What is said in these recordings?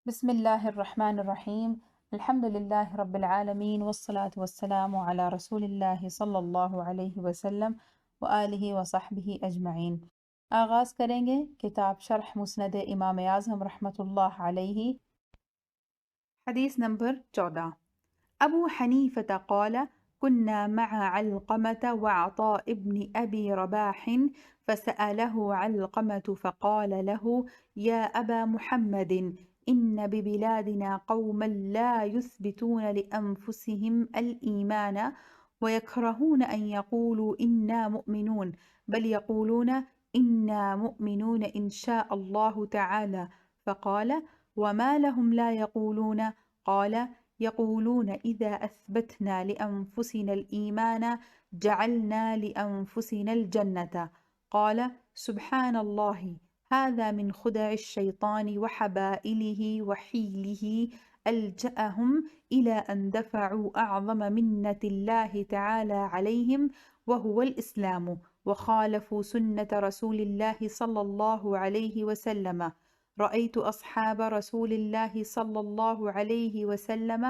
بسم الله الرحمن الرحيم. الحمد لله رب العالمين والصلاة والسلام على رسول الله صلی اللہ علیہ وسلم وآلہ وصحبہ اجمعین۔ آغاز کریں گے کتاب شرح مسند امام اعظم رحمۃ اللہ علیہ۔ حدیث نمبر 14۔ ابو حنیفة قال كنا مع علقمة وعطاء بن أبي رباح فسأله علقمة فقال له يا أبا محمد إن ببلادنا قوما لا يثبتون لأنفسهم الإيمان ويكرهون أن يقولوا إنا مؤمنون بل يقولون إنا مؤمنون إن شاء الله تعالى فقال وما لهم لا يقولون قال يقولون إذا أثبتنا لأنفسنا الإيمان جعلنا لأنفسنا الجنة قال سبحان الله هذا من خدع الشيطان وحبائله وحيله ألجأهم إلى أن دفعوا أعظم منة الله تعالى عليهم وهو الإسلام وخالفوا سنة رسول الله صلى الله عليه وسلم رأيت أصحاب رسول الله صلى الله عليه وسلم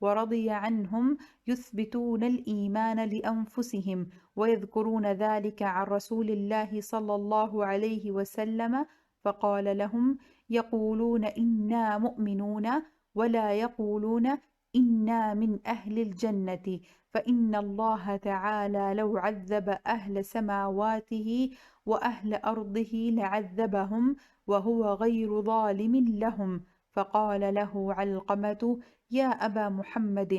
ورضي عنهم يثبتون الإيمان لأنفسهم ويذكرون ذلك عن رسول الله صلى الله عليه وسلم فقال لهم يقولون إنا مؤمنون ولا يقولون إنا من أهل الجنة فإن الله تعالى لو عذب أهل سماواته وأهل أرضه لعذبهم وهو غير ظالم لهم فقال له علقمة يا أبا محمد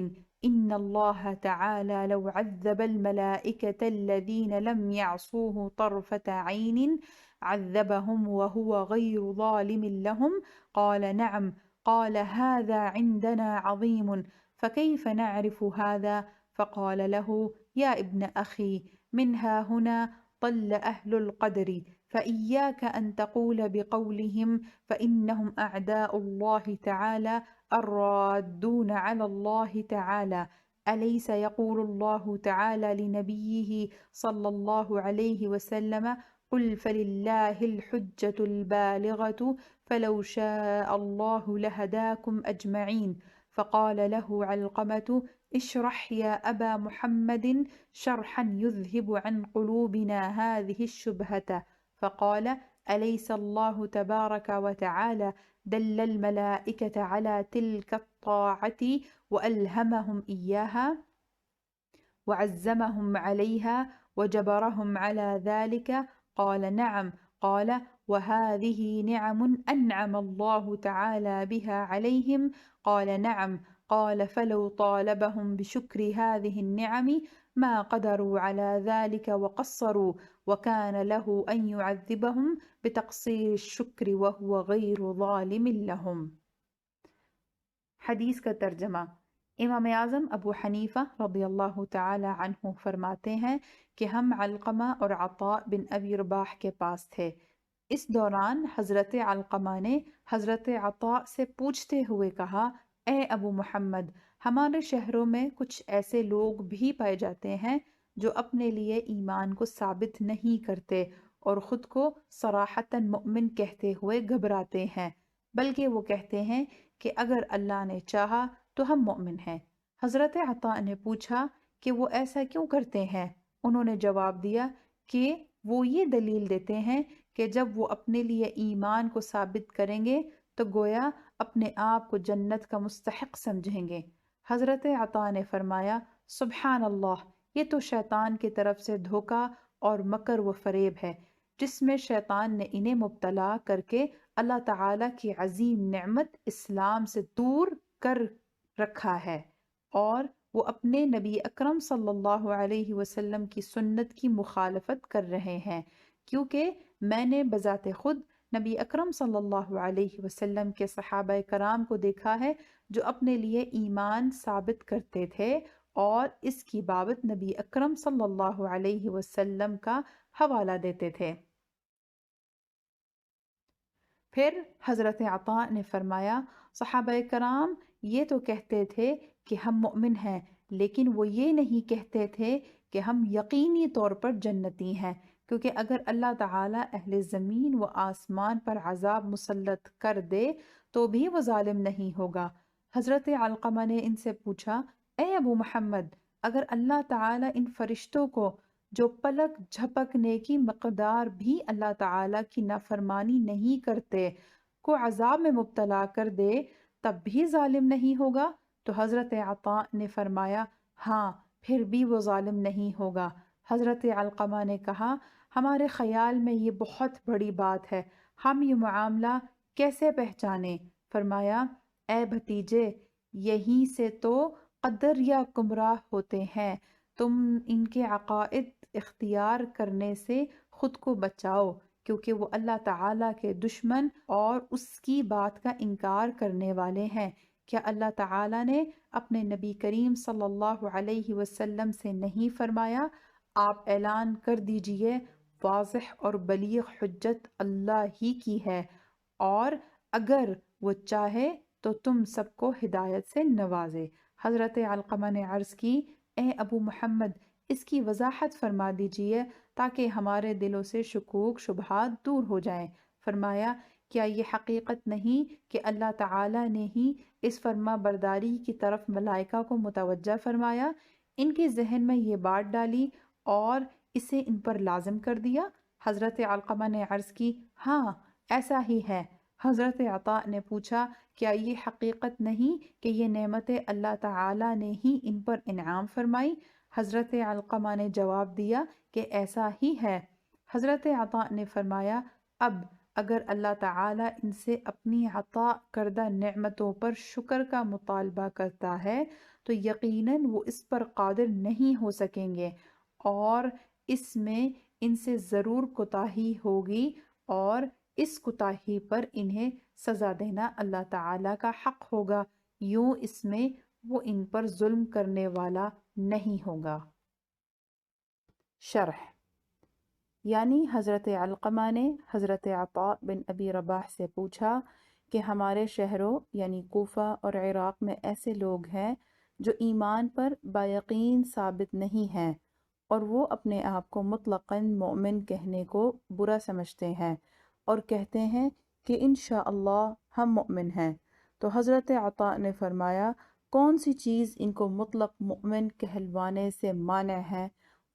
إن الله تعالى لو عذب الملائكة الذين لم يعصوه طرفة عين عذبهم وهو غير ظالم لهم قال نعم قال هذا عندنا عظيم فكيف نعرف هذا فقال له يا ابن أخي منها هنا طل أهل القدر فإياك أن تقول بقولهم فإنهم أعداء الله تعالى الرادون على الله تعالى أليس يقول الله تعالى لنبيه صلى الله عليه وسلم قل فلله الحجة البالغة فلو شاء الله لهداكم أجمعين فقال له علقمة اشرح يا أبا محمد شرحا يذهب عن قلوبنا هذه الشبهة فقال أليس الله تبارك وتعالى دل الملائكة على تلك الطاعة وألهمهم إياها وعزمهم عليها وجبرهم على ذلك قال نعم قال وهذه نعم أنعم الله تعالى بها عليهم قال نعم قال فلو طالبهم بشكر هذه النعم ما قدروا على ذلك وقصروا وكان له أن يعذبهم بتقصير الشكر وهو غير ظالم لهم۔ حدیث کا ترجمہ۔ امام اعظم ابو حنیفہ رضی اللہ تعالی عنہ فرماتے ہیں کہ ہم علقمہ اور عطاء بن ابی رباح کے پاس تھے۔ اس دوران حضرت علقمہ نے حضرت عطاء سے پوچھتے ہوئے کہا اے ابو محمد ہمارے شہروں میں کچھ ایسے لوگ بھی پائے جاتے ہیں جو اپنے لیے ایمان کو ثابت نہیں کرتے اور خود کو صراحتاً مؤمن کہتے ہوئے گھبراتے ہیں، بلکہ وہ کہتے ہیں کہ اگر اللہ نے چاہا تو ہم مومن ہیں۔ حضرت عطاء نے پوچھا کہ وہ ایسا کیوں کرتے ہیں؟ انہوں نے جواب دیا کہ وہ یہ دلیل دیتے ہیں کہ جب وہ اپنے لیے ایمان کو ثابت کریں گے تو گویا اپنے آپ کو جنت کا مستحق سمجھیں گے۔ حضرت عطاء نے فرمایا سبحان اللہ، یہ تو شیطان کی طرف سے دھوکہ اور مکر و فریب ہے جس میں شیطان نے انہیں مبتلا کر کے اللہ تعالیٰ کی عظیم نعمت اسلام سے دور کر رکھا ہے، اور وہ اپنے نبی اکرم صلی اللہ علیہ وسلم کی سنت کی مخالفت کر رہے ہیں، کیونکہ میں نے بذات خود نبی اکرم صلی اللہ علیہ وسلم کے صحابہ کرام کو دیکھا ہے جو اپنے لیے ایمان ثابت کرتے تھے اور اس کی بابت نبی اکرم صلی اللہ علیہ وسلم کا حوالہ دیتے تھے۔ پھر حضرت عطاء نے فرمایا صحابہ کرام یہ تو کہتے تھے کہ ہم مؤمن ہیں، لیکن وہ یہ نہیں کہتے تھے کہ ہم یقینی طور پر جنتی ہیں، کیونکہ اگر اللہ تعالیٰ اہل زمین و آسمان پر عذاب مسلط کر دے تو بھی وہ ظالم نہیں ہوگا۔ حضرت علقمہ نے ان سے پوچھا، اے ابو محمد، اگر اللہ تعالیٰ ان فرشتوں کو جو پلک جھپکنے کی مقدار بھی اللہ تعالیٰ کی نافرمانی نہیں کرتے کو عذاب میں مبتلا کر دے تب بھی ظالم نہیں ہوگا؟ تو حضرت عطاء نے فرمایا، ہاں پھر بھی وہ ظالم نہیں ہوگا۔ حضرت علقمہ نے کہا، ہمارے خیال میں یہ بہت بڑی بات ہے، ہم یہ معاملہ کیسے پہچانیں؟ فرمایا، اے بھتیجے، یہیں سے تو قدر یا گمراہ ہوتے ہیں، تم ان کے عقائد اختیار کرنے سے خود کو بچاؤ، کیونکہ وہ اللہ تعالیٰ کے دشمن اور اس کی بات کا انکار کرنے والے ہیں۔ کیا اللہ تعالیٰ نے اپنے نبی کریم صلی اللہ علیہ وسلم سے نہیں فرمایا، آپ اعلان کر دیجئے واضح اور بلیغ حجت اللہ ہی کی ہے، اور اگر وہ چاہے تو تم سب کو ہدایت سے نوازے؟ حضرت علقمہ نے عرض کی، اے ابو محمد، اس کی وضاحت فرما دیجئے تاکہ ہمارے دلوں سے شکوک شبہات دور ہو جائیں۔ فرمایا، کیا یہ حقیقت نہیں کہ اللہ تعالیٰ نے ہی اس فرما برداری کی طرف ملائکہ کو متوجہ فرمایا، ان کے ذہن میں یہ بات ڈالی اور اسے ان پر لازم کر دیا؟ حضرت علقمہ نے عرض کی، ہاں ایسا ہی ہے۔ حضرت عطاء نے پوچھا، کیا یہ حقیقت نہیں کہ یہ نعمت اللہ تعالیٰ نے ہی ان پر انعام فرمائی؟ حضرت علقمہ نے جواب دیا کہ ایسا ہی ہے۔ حضرت عطاء نے فرمایا، اب اگر اللہ تعالیٰ ان سے اپنی عطا کردہ نعمتوں پر شکر کا مطالبہ کرتا ہے تو یقیناً وہ اس پر قادر نہیں ہو سکیں گے، اور اس میں ان سے ضرور کوتاہی ہوگی، اور اس کوتاہی پر انہیں سزا دینا اللہ تعالیٰ کا حق ہوگا، یوں اس میں وہ ان پر ظلم کرنے والا نہیں ہوگا۔ شرح، یعنی حضرت علقمہ نے حضرت عطاء بن ابی رباح سے پوچھا کہ ہمارے شہروں یعنی کوفہ اور عراق میں ایسے لوگ ہیں جو ایمان پر بایقین ثابت نہیں ہیں، اور وہ اپنے آپ کو مطلقاً مومن کہنے کو برا سمجھتے ہیں اور کہتے ہیں کہ انشاءاللہ ہم مومن ہیں۔ تو حضرت عطاء نے فرمایا، کون سی چیز ان کو مطلق مومن کہلوانے سے مانع ہے،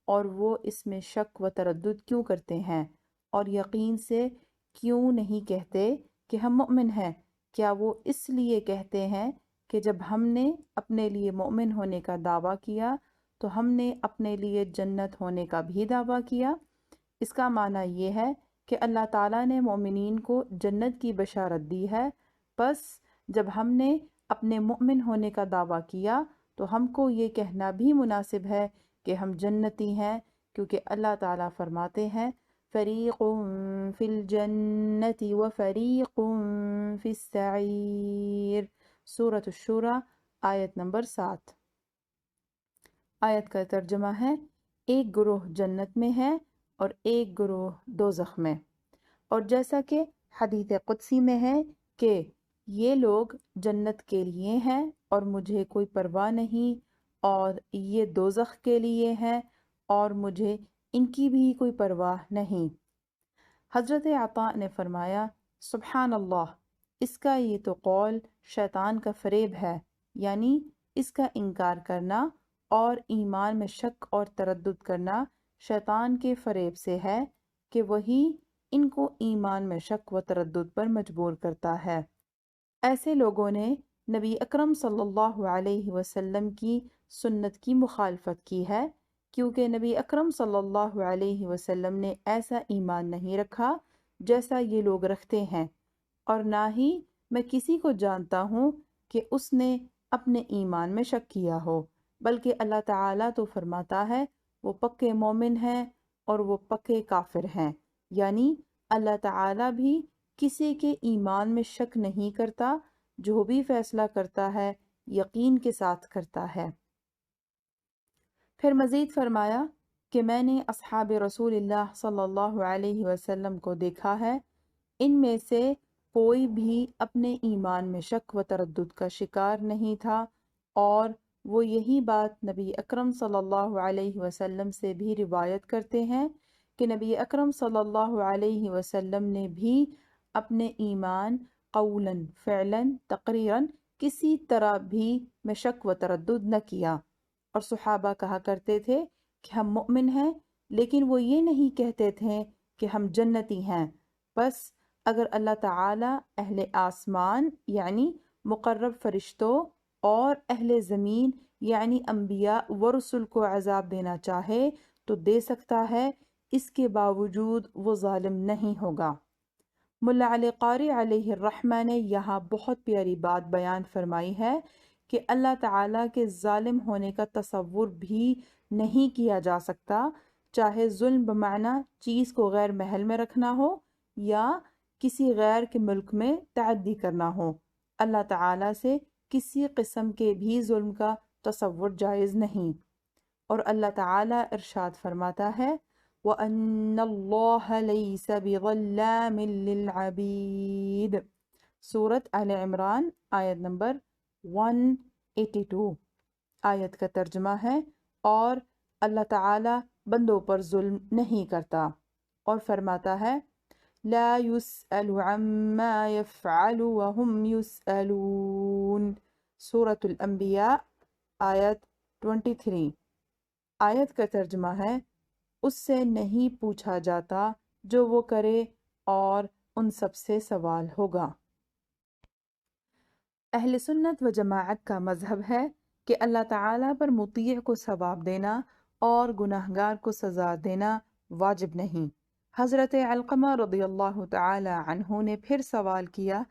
اور وہ اس میں شک و تردد کیوں کرتے ہیں، اور یقین سے کیوں نہیں کہتے کہ ہم مومن ہیں؟ کیا وہ اس لیے کہتے ہیں کہ جب ہم نے اپنے لیے مومن ہونے کا دعویٰ کیا تو ہم نے اپنے لیے جنت ہونے کا بھی دعویٰ کیا؟ اس کا معنی یہ ہے کہ اللہ تعالیٰ نے مومنین کو جنت کی بشارت دی ہے، بس جب ہم نے اپنے مومن ہونے کا دعویٰ کیا تو ہم کو یہ کہنا بھی مناسب ہے کہ ہم جنتی ہیں، کیونکہ اللہ تعالیٰ فرماتے ہیں، فریق فی الجنت و فریق فی السعیر، سورۃ الشورى آیت نمبر 7۔ آیت کا ترجمہ ہے، ایک گروہ جنت میں ہے اور ایک گروہ دوزخ میں، اور جیسا کہ حدیث قدسی میں ہے کہ یہ لوگ جنت کے لیے ہیں اور مجھے کوئی پرواہ نہیں، اور یہ دوزخ کے لیے ہیں اور مجھے ان کی بھی کوئی پرواہ نہیں۔ حضرت عطاء نے فرمایا، سبحان اللہ، اس کا یہ تو قول شیطان کا فریب ہے، یعنی اس کا انکار کرنا اور ایمان میں شک اور تردد کرنا شیطان کے فریب سے ہے کہ وہی ان کو ایمان میں شک و تردد پر مجبور کرتا ہے۔ ایسے لوگوں نے نبی اکرم صلی اللہ علیہ وسلم کی سنت کی مخالفت کی ہے، کیونکہ نبی اکرم صلی اللہ علیہ وسلم نے ایسا ایمان نہیں رکھا جیسا یہ لوگ رکھتے ہیں، اور نہ ہی میں کسی کو جانتا ہوں کہ اس نے اپنے ایمان میں شک کیا ہو، بلکہ اللہ تعالیٰ تو فرماتا ہے وہ پکے مومن ہیں اور وہ پکے کافر ہیں، یعنی اللہ تعالیٰ بھی کسی کے ایمان میں شک نہیں کرتا، جو بھی فیصلہ کرتا ہے یقین کے ساتھ کرتا ہے۔ پھر مزید فرمایا کہ میں نے اصحاب رسول اللہ صلی اللہ علیہ وسلم کو دیکھا ہے، ان میں سے کوئی بھی اپنے ایمان میں شک و تردد کا شکار نہیں تھا، اور وہ یہی بات نبی اکرم صلی اللہ علیہ وسلم سے بھی روایت کرتے ہیں کہ نبی اکرم صلی اللہ علیہ وسلم نے بھی اپنے ایمان قولاً فعلاً تقریراً کسی طرح بھی میں شک و تردد نہ کیا، اور صحابہ کہا کرتے تھے کہ ہم مؤمن ہیں، لیکن وہ یہ نہیں کہتے تھے کہ ہم جنتی ہیں۔ بس اگر اللہ تعالی اہل آسمان یعنی مقرب فرشتوں اور اہل زمین یعنی انبیاء و رسل کو عذاب دینا چاہے تو دے سکتا ہے، اس کے باوجود وہ ظالم نہیں ہوگا۔ ملا علی قاری علیہ الرحمہ نے یہاں بہت پیاری بات بیان فرمائی ہے کہ اللہ تعالیٰ کے ظالم ہونے کا تصور بھی نہیں کیا جا سکتا، چاہے ظلم بمعنی چیز کو غیر محل میں رکھنا ہو یا کسی غیر کے ملک میں تعدی کرنا ہو۔ اللہ تعالیٰ سے کسی قسم کے بھی ظلم کا تصور جائز نہیں۔ اور اللہ تعالیٰ ارشاد فرماتا ہے وَأَنَّ اللَّهَ لَيْسَ بِظَلَّامٍ لِّلْعَبِيدِ، سورۃ آل عمران آیت نمبر 182۔ آیت کا ترجمہ ہے اور اللہ تعالیٰ بندوں پر ظلم نہیں کرتا، اور فرماتا ہے لا يسأل عما يفعل وهم يسألون، سورۃ الانبیاء آیت 23۔ آیت کا ترجمہ ہے اس سے نہیں پوچھا جاتا جو وہ کرے اور ان سب سے سوال ہوگا۔ اہل سنت و جماعت کا مذہب ہے کہ اللہ تعالیٰ پر مطیع کو ثواب دینا اور گناہگار کو سزا دینا واجب نہیں۔ حضرت علقمہ رضی اللہ تعالی عنہ نے پھر سوال کیا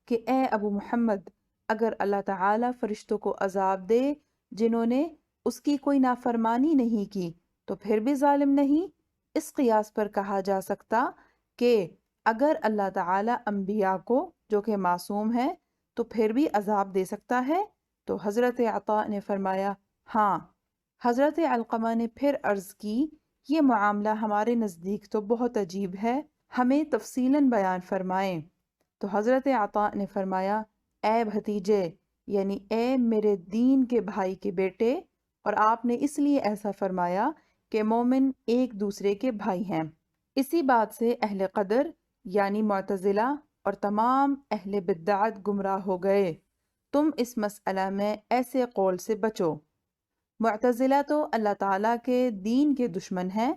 کہ اے ابو محمد، اگر اللہ تعالیٰ فرشتوں کو عذاب دے جنہوں نے اس کی کوئی نافرمانی نہیں کی تو پھر بھی ظالم نہیں؟ اس قیاس پر کہا جا سکتا کہ اگر اللہ تعالیٰ انبیاء کو جو کہ معصوم ہیں تو پھر بھی عذاب دے سکتا ہے؟ تو حضرت عطاء نے فرمایا ہاں۔ حضرت علقمہ نے پھر عرض کی یہ معاملہ ہمارے نزدیک تو بہت عجیب ہے، ہمیں تفصیلاً بیان فرمائیں۔ تو حضرت عطاء نے فرمایا اے بھتیجے، یعنی اے میرے دین کے بھائی کے بیٹے، اور آپ نے اس لیے ایسا فرمایا کہ مومن ایک دوسرے کے بھائی ہیں۔ اسی بات سے اہل قدر یعنی معتزلہ اور تمام اہل بدعت گمراہ ہو گئے۔ تم اس مسئلہ میں ایسے قول سے بچو۔ معتزلہ تو اللہ تعالیٰ کے دین کے دشمن ہیں،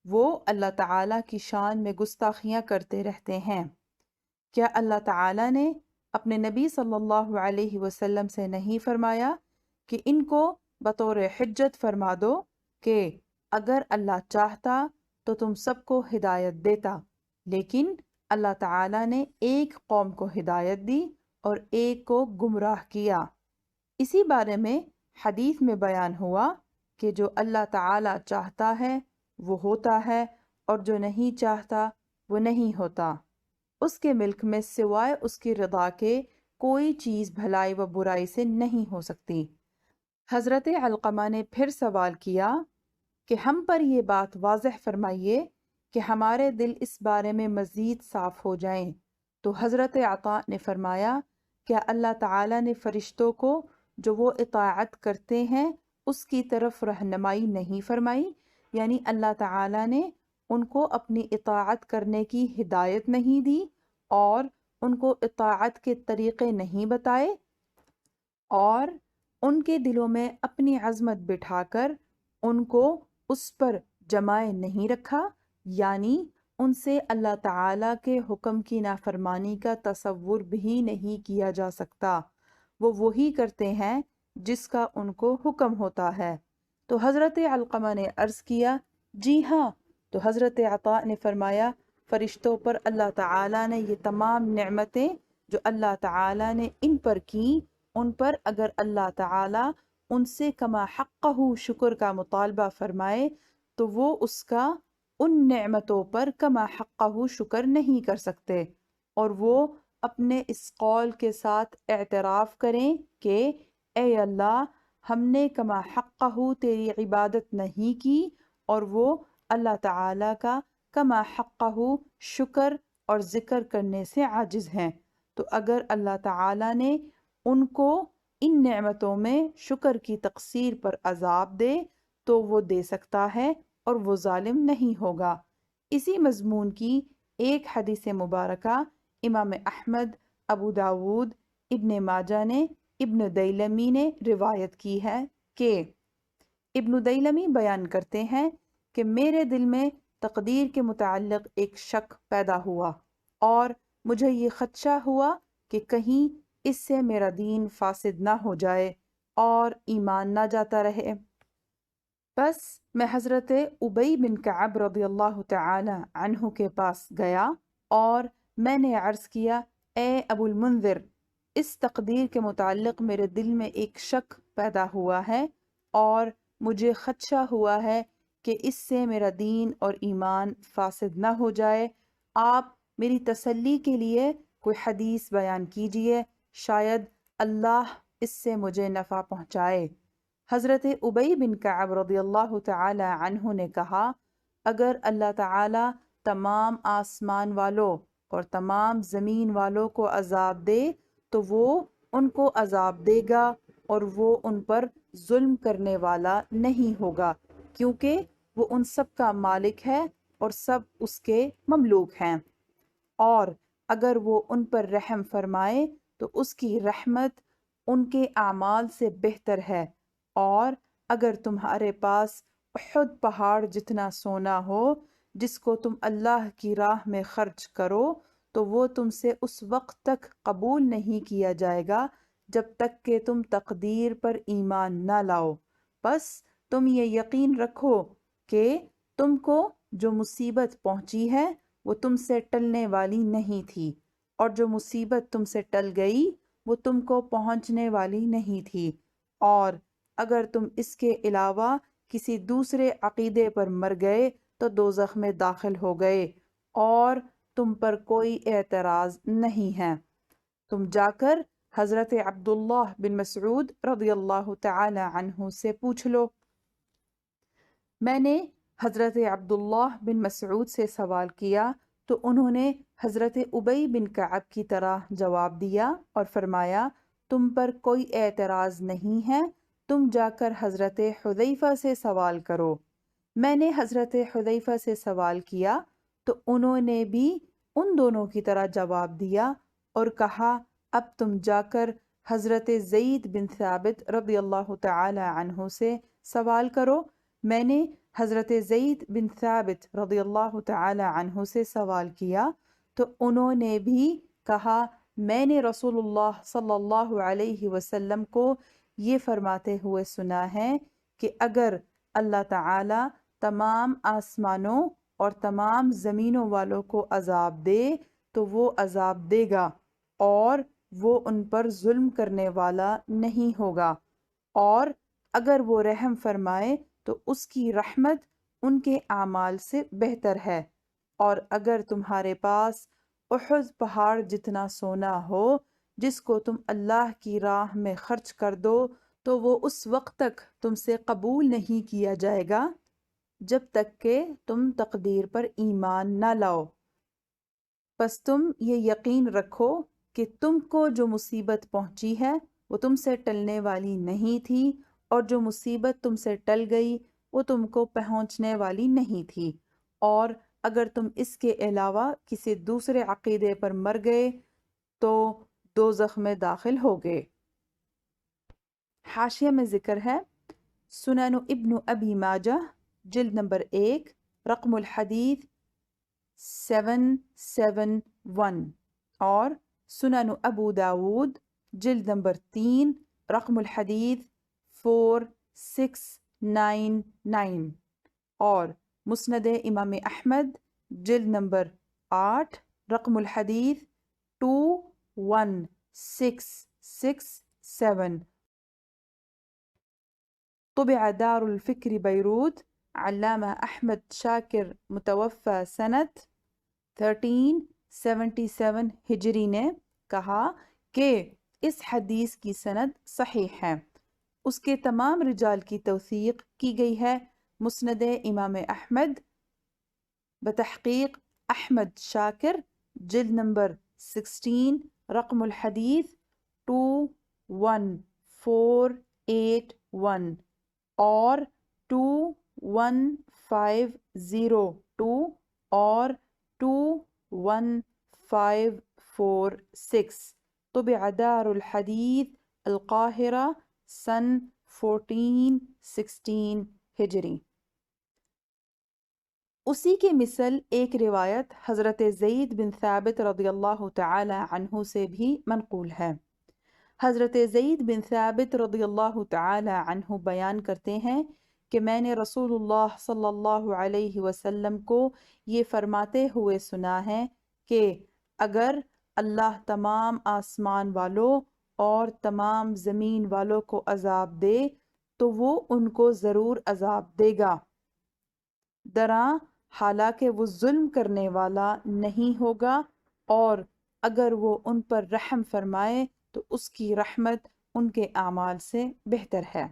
وہ اللہ تعالیٰ کی شان میں گستاخیاں کرتے رہتے ہیں۔ کیا اللہ تعالیٰ نے اپنے نبی صلی اللہ علیہ وسلم سے نہیں فرمایا کہ ان کو بطور حجت فرما دو کہ اگر اللہ چاہتا تو تم سب کو ہدایت دیتا، لیکن اللہ تعالیٰ نے ایک قوم کو ہدایت دی اور ایک کو گمراہ کیا۔ اسی بارے میں حدیث میں بیان ہوا کہ جو اللہ تعالیٰ چاہتا ہے وہ ہوتا ہے اور جو نہیں چاہتا وہ نہیں ہوتا۔ اس کے ملک میں سوائے اس کی رضا کے کوئی چیز بھلائی و برائی سے نہیں ہو سکتی۔ حضرت علقمہ نے پھر سوال کیا کہ ہم پر یہ بات واضح فرمائیے کہ ہمارے دل اس بارے میں مزید صاف ہو جائیں۔ تو حضرت عطاء نے فرمایا کیا اللہ تعالیٰ نے فرشتوں کو جو وہ اطاعت کرتے ہیں اس کی طرف رہنمائی نہیں فرمائی؟ یعنی اللہ تعالیٰ نے ان کو اپنی اطاعت کرنے کی ہدایت نہیں دی اور ان کو اطاعت کے طریقے نہیں بتائے اور ان کے دلوں میں اپنی عظمت بٹھا کر ان کو اس پر جمائے نہیں رکھا، یعنی ان سے اللہ تعالیٰ کے حکم کی نافرمانی کا تصور بھی نہیں کیا جا سکتا، وہ وہی کرتے ہیں جس کا ان کو حکم ہوتا ہے۔ تو حضرت علقمہ نے عرض کیا جی ہاں۔ تو حضرت عطاء نے فرمایا فرشتوں پر اللہ تعالیٰ نے یہ تمام نعمتیں جو اللہ تعالیٰ نے ان پر کی، ان پر اگر اللہ تعالیٰ ان سے کما حقہ شکر کا مطالبہ فرمائے تو وہ اس کا ان نعمتوں پر کما حقہ شکر نہیں کر سکتے، اور وہ اپنے اس قول کے ساتھ اعتراف کریں کہ اے اللہ ہم نے کما حقہ تیری عبادت نہیں کی، اور وہ اللہ تعالیٰ کا کما حقہ شکر اور ذکر کرنے سے عاجز ہیں۔ تو اگر اللہ تعالیٰ نے ان کو ان نعمتوں میں شکر کی تقصیر پر عذاب دے تو وہ دے سکتا ہے اور وہ ظالم نہیں ہوگا، اسی مضمون کی ایک حدیث مبارکہ امام احمد، ابو داود، ابن ماجہ نے، ابن دیلمی نے روایت کی ہے کہ ابن دیلمی بیان کرتے ہیں کہ میرے دل میں تقدیر کے متعلق ایک شک پیدا ہوا اور مجھے یہ خدشہ ہوا کہ کہیں اس سے میرا دین فاسد نہ ہو جائے اور ایمان نہ جاتا رہے۔ بس میں حضرت ابی بن کعب رضی اللہ تعالی عنہ کے پاس گیا اور میں نے عرض کیا، اے ابو المنذر، اس تقدیر کے متعلق میرے دل میں ایک شک پیدا ہوا ہے اور مجھے خدشہ ہوا ہے کہ اس سے میرا دین اور ایمان فاسد نہ ہو جائے۔ آپ میری تسلی کے لیے کوئی حدیث بیان کیجئے، شاید اللہ اس سے مجھے نفع پہنچائے۔ حضرت ابی بن کعب رضی اللہ تعالی عنہ نے کہا، اگر اللہ تعالی تمام آسمان والوں اور تمام زمین والوں کو عذاب دے تو وہ ان کو عذاب دے گا اور وہ ان پر ظلم کرنے والا نہیں ہوگا، کیونکہ وہ ان سب کا مالک ہے اور سب اس کے مملوک ہیں، اور اگر وہ ان پر رحم فرمائے تو اس کی رحمت ان کے اعمال سے بہتر ہے، اور اگر تمہارے پاس احد پہاڑ جتنا سونا ہو جس کو تم اللہ کی راہ میں خرچ کرو تو وہ تم سے اس وقت تک قبول نہیں کیا جائے گا جب تک کہ تم تقدیر پر ایمان نہ لاؤ۔ بس تم یہ یقین رکھو کہ تم کو جو مصیبت پہنچی ہے وہ تم سے ٹلنے والی نہیں تھی، اور جو مصیبت تم سے ٹل گئی وہ تم کو پہنچنے والی نہیں تھی، اور اگر تم اس کے علاوہ کسی دوسرے عقیدے پر مر گئے تو دوزخ میں داخل ہو گئے اور تم پر کوئی اعتراض نہیں ہے۔ تم جا کر حضرت عبداللہ بن مسعود رضی اللہ تعالی عنہ سے پوچھ لو۔ میں نے حضرت عبداللہ بن مسعود سے سوال کیا تو انہوں نے حضرت ابی بن کعب کی طرح جواب دیا اور فرمایا، تم پر کوئی اعتراض نہیں ہے، تم جا کر حضرت حذیفہ سے سوال کرو۔ میں نے حضرت حذیفہ سے سوال کیا تو انہوں نے بھی ان دونوں کی طرح جواب دیا اور کہا، اب تم جا کر حضرت زید بن ثابت رضی اللہ تعالی عنہ سے سوال کرو۔ میں نے حضرت زید بن ثابت رضی اللہ تعالی عنہ سے سوال کیا تو انہوں نے بھی کہا، میں نے رسول اللہ صلی اللہ علیہ وسلم کو یہ فرماتے ہوئے سنا ہے کہ اگر اللہ تعالی تمام آسمانوں اور تمام زمینوں والوں کو عذاب دے تو وہ عذاب دے گا اور وہ ان پر ظلم کرنے والا نہیں ہوگا، اور اگر وہ رحم فرمائے تو اس کی رحمت ان کے اعمال سے بہتر ہے، اور اگر تمہارے پاس احد پہاڑ جتنا سونا ہو جس کو تم اللہ کی راہ میں خرچ کر دو تو وہ اس وقت تک تم سے قبول نہیں کیا جائے گا جب تک کہ تم تقدیر پر ایمان نہ لاؤ۔ پس تم یہ یقین رکھو کہ تم کو جو مصیبت پہنچی ہے وہ تم سے ٹلنے والی نہیں تھی، اور جو مصیبت تم سے ٹل گئی وہ تم کو پہنچنے والی نہیں تھی، اور اگر تم اس کے علاوہ کسی دوسرے عقیدے پر مر گئے تو دوزخ میں داخل ہو گئے۔ حاشیہ میں ذکر ہے، سنن ابن ابی ماجہ جلد نمبر 1 رقم الحدیث 771، اور سنن ابو داود جلد نمبر 3 رقم الحدیث 4699، اور مسند امام احمد جلد نمبر 8 رقم الحدیث 21667۔ طبع دار الفکر بیروت، علامہ احمد شاکر متوفى سنة 1377 ہجری نے کہا کہ اس حدیث کی سند صحیح ہے، اس کے تمام رجال کی توثیق کی گئی ہے۔ مسند امام احمد بتحقیق احمد شاکر جلد نمبر 16 رقم الحدیث 21481 اور 21502، اور 21546 طبع دار الحدیث القاہرہ سن 1416 ہجری۔ اسی کے مثل ایک روایت حضرت زید بن ثابت رضی اللہ تعالی عنہ سے بھی منقول ہے۔ حضرت زید بن ثابت رضی اللہ تعالی عنہ بیان کرتے ہیں کہ میں نے رسول اللہ صلی اللہ علیہ وسلم کو یہ فرماتے ہوئے سنا ہے کہ اگر اللہ تمام آسمان والوں اور تمام زمین والوں کو عذاب دے تو وہ ان کو ضرور عذاب دے گا، دراں حالانکہ وہ ظلم کرنے والا نہیں ہوگا، اور اگر وہ ان پر رحم فرمائے تو اس کی رحمت ان کے اعمال سے بہتر ہے۔